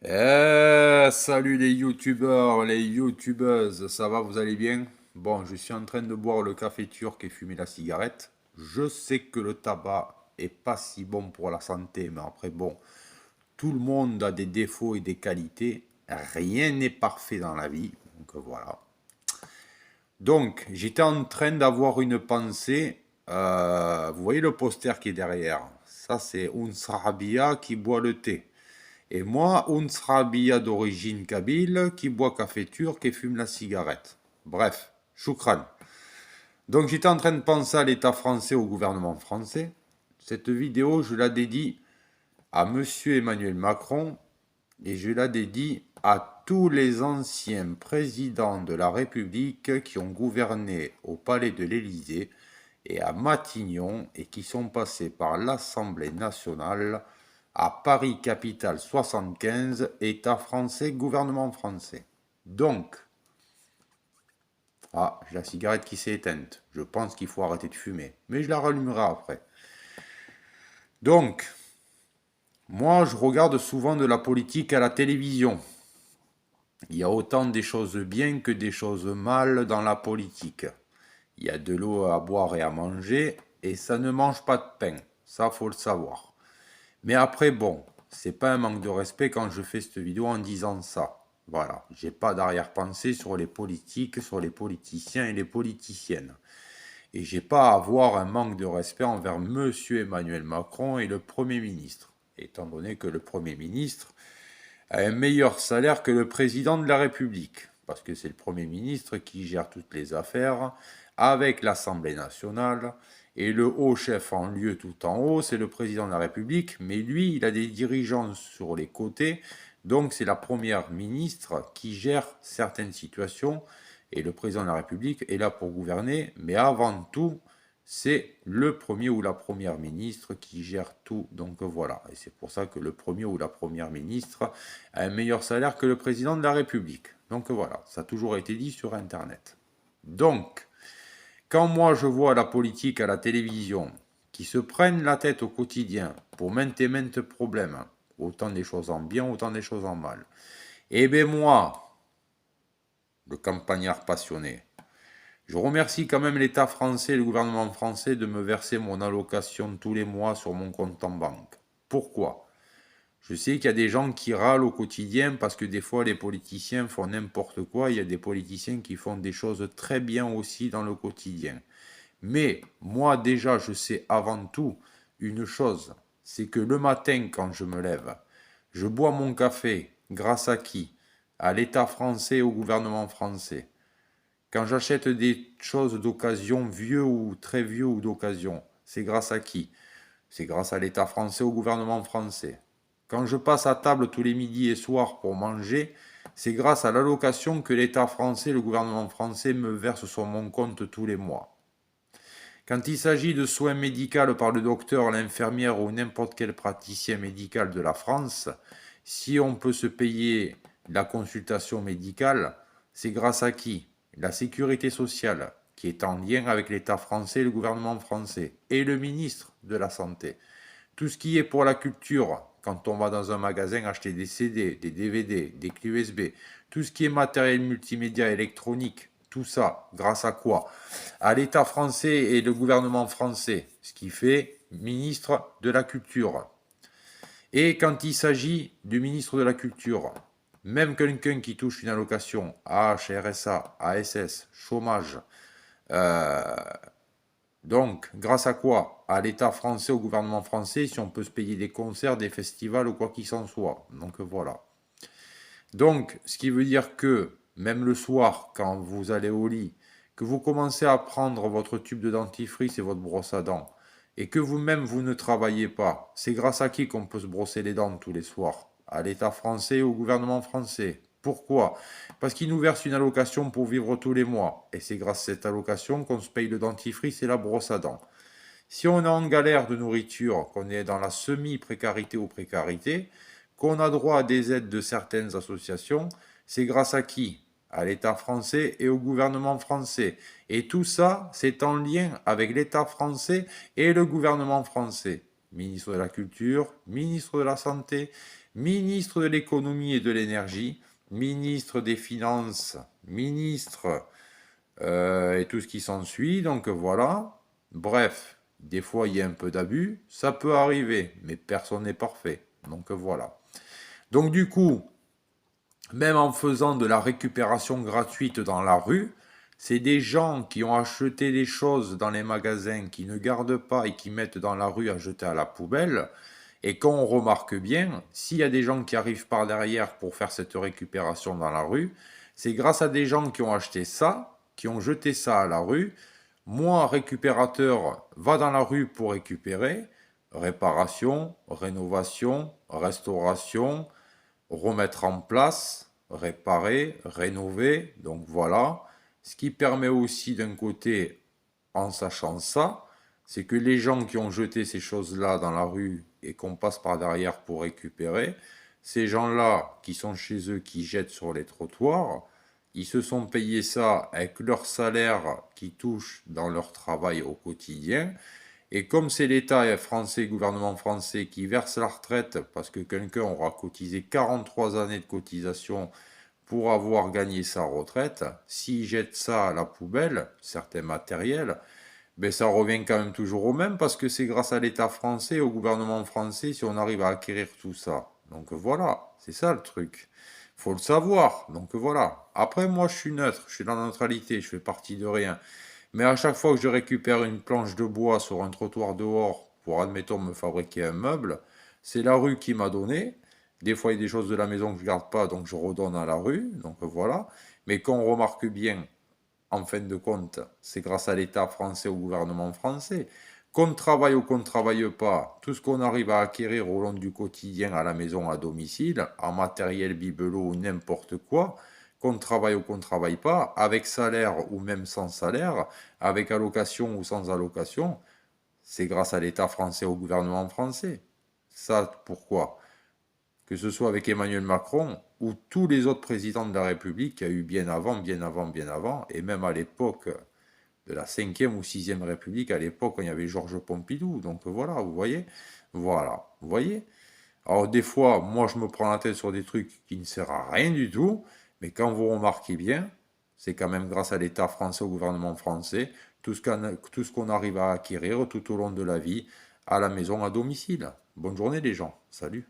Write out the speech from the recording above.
Salut les youtubeurs, les youtubeuses, ça va, vous allez bien? Bon, je suis en train de boire le café turc et fumer la cigarette. Je sais que le tabac est pas si bon pour la santé, mais après bon, tout le monde a des défauts et des qualités. Rien n'est parfait dans la vie, donc voilà. Donc, j'étais en train d'avoir une pensée. Vous voyez le poster qui est derrière? Ça, c'est un Sahabia qui boit le thé. Et moi, un Srabia d'origine kabyle qui boit café turc et fume la cigarette. Bref, choukran. Donc j'étais en train de penser à l'État français, au gouvernement français. Cette vidéo, je la dédie à Monsieur Emmanuel Macron et je la dédie à tous les anciens présidents de la République qui ont gouverné au palais de l'Élysée et à Matignon et qui sont passés par l'Assemblée nationale à Paris capitale 75, État français, gouvernement français. Donc, j'ai la cigarette qui s'est éteinte. Je pense qu'il faut arrêter de fumer, mais je la rallumerai après. Donc, moi, je regarde souvent de la politique à la télévision. Il y a autant des choses bien que des choses mal dans la politique. Il y a de l'eau à boire et à manger, et ça ne mange pas de pain. Ça, faut le savoir. Mais après, bon, c'est pas un manque de respect quand je fais cette vidéo en disant ça. Voilà, j'ai pas d'arrière-pensée sur les politiques, sur les politiciens et les politiciennes. Et j'ai pas à avoir un manque de respect envers Monsieur Emmanuel Macron et le Premier ministre, étant donné que le Premier ministre a un meilleur salaire que le président de la République, parce que c'est le Premier ministre qui gère toutes les affaires avec l'Assemblée nationale, et le haut chef en lieu tout en haut, c'est le président de la République, mais lui, il a des dirigeants sur les côtés, donc c'est la première ministre qui gère certaines situations, et le président de la République est là pour gouverner, mais avant tout, c'est le premier ou la première ministre qui gère tout. Donc voilà, et c'est pour ça que le premier ou la première ministre a un meilleur salaire que le président de la République. Donc voilà, ça a toujours été dit sur Internet. Donc, quand moi je vois la politique à la télévision qui se prennent la tête au quotidien pour maintes et maintes problèmes, autant des choses en bien, autant des choses en mal, eh bien moi, le campagnard passionné, je remercie quand même l'État français et le gouvernement français de me verser mon allocation tous les mois sur mon compte en banque. Pourquoi? Je sais qu'il y a des gens qui râlent au quotidien parce que des fois les politiciens font n'importe quoi. Il y a des politiciens qui font des choses très bien aussi dans le quotidien. Mais moi déjà, je sais avant tout une chose, c'est que le matin quand je me lève, je bois mon café grâce à qui? À l'État français et au gouvernement français. Quand j'achète des choses d'occasion, vieux ou très vieux ou d'occasion, c'est grâce à qui? C'est grâce à l'État français, au gouvernement français. Quand je passe à table tous les midis et soirs pour manger, c'est grâce à l'allocation que l'État français, le gouvernement français me verse sur mon compte tous les mois. Quand il s'agit de soins médicaux par le docteur, l'infirmière ou n'importe quel praticien médical de la France, si on peut se payer la consultation médicale, c'est grâce à qui? La sécurité sociale, qui est en lien avec l'État français, le gouvernement français, et le ministre de la Santé. Tout ce qui est pour la culture, quand on va dans un magasin acheter des CD, des DVD, des clés USB, tout ce qui est matériel multimédia électronique, tout ça, grâce à quoi? À l'État français et le gouvernement français, ce qui fait ministre de la Culture. Et quand il s'agit du ministre de la Culture, même quelqu'un qui touche une allocation AH, RSA, ASS, chômage, euh, donc, grâce à quoi? À l'État français, au gouvernement français, si on peut se payer des concerts, des festivals ou quoi qu'il s'en soit. Donc voilà. Donc, ce qui veut dire que, même le soir, quand vous allez au lit, que vous commencez à prendre votre tube de dentifrice et votre brosse à dents, et que vous-même vous ne travaillez pas, c'est grâce à qui qu'on peut se brosser les dents tous les soirs? À l'État français et au gouvernement français. Pourquoi? Parce qu'ils nous versent une allocation pour vivre tous les mois. Et c'est grâce à cette allocation qu'on se paye le dentifrice et la brosse à dents. Si on est en galère de nourriture, qu'on est dans la semi-précarité ou précarité, qu'on a droit à des aides de certaines associations, c'est grâce à qui? À l'État français et au gouvernement français. Et tout ça, c'est en lien avec l'État français et le gouvernement français. Ministre de la Culture, ministre de la Santé, ministre de l'économie et de l'énergie, ministre des finances, ministre et tout ce qui s'ensuit. Donc voilà. Bref, des fois il y a un peu d'abus, ça peut arriver, mais personne n'est parfait. Donc voilà. Donc du coup, même en faisant de la récupération gratuite dans la rue, c'est des gens qui ont acheté des choses dans les magasins, qui ne gardent pas et qui mettent dans la rue à jeter à la poubelle. Et quand on remarque bien, s'il y a des gens qui arrivent par derrière pour faire cette récupération dans la rue, c'est grâce à des gens qui ont acheté ça, qui ont jeté ça à la rue. Moi, récupérateur, va dans la rue pour récupérer. Réparation, rénovation, restauration, remettre en place, réparer, rénover. Donc voilà. Ce qui permet aussi d'un côté, en sachant ça, c'est que les gens qui ont jeté ces choses-là dans la rue et qu'on passe par derrière pour récupérer, ces gens-là qui sont chez eux, qui jettent sur les trottoirs, ils se sont payés ça avec leur salaire qu'ils touchent dans leur travail au quotidien. Et comme c'est l'État français, le gouvernement français qui verse la retraite parce que quelqu'un aura cotisé 43 années de cotisation pour avoir gagné sa retraite, s'il jette ça à la poubelle, certains matériels, ben ça revient quand même toujours au même parce que c'est grâce à l'État français, au gouvernement français, si on arrive à acquérir tout ça. Donc voilà, c'est ça le truc. Faut le savoir. Donc voilà. Après, moi, je suis neutre, je suis dans la neutralité, je fais partie de rien. Mais à chaque fois que je récupère une planche de bois sur un trottoir dehors pour, admettons, me fabriquer un meuble, c'est la rue qui m'a donné. Des fois, il y a des choses de la maison que je ne garde pas, donc je redonne à la rue. Donc voilà. Mais quand on remarque bien, en fin de compte, c'est grâce à l'État français, au gouvernement français. Qu'on travaille ou qu'on ne travaille pas, tout ce qu'on arrive à acquérir au long du quotidien à la maison, à domicile, en matériel bibelot ou n'importe quoi, qu'on travaille ou qu'on ne travaille pas, avec salaire ou même sans salaire, avec allocation ou sans allocation, c'est grâce à l'État français, au gouvernement français. Ça, pourquoi? Que ce soit avec Emmanuel Macron ou tous les autres présidents de la République qu'il y a eu bien avant, bien avant, bien avant, et même à l'époque de la 5e ou 6e République, à l'époque quand il y avait Georges Pompidou. Donc voilà, vous voyez? Voilà, vous voyez? Alors des fois, moi je me prends la tête sur des trucs qui ne servent à rien du tout, mais quand vous remarquez bien, c'est quand même grâce à l'État français, au gouvernement français, tout ce qu'on arrive à acquérir tout au long de la vie, à la maison, à domicile. Bonne journée les gens, salut.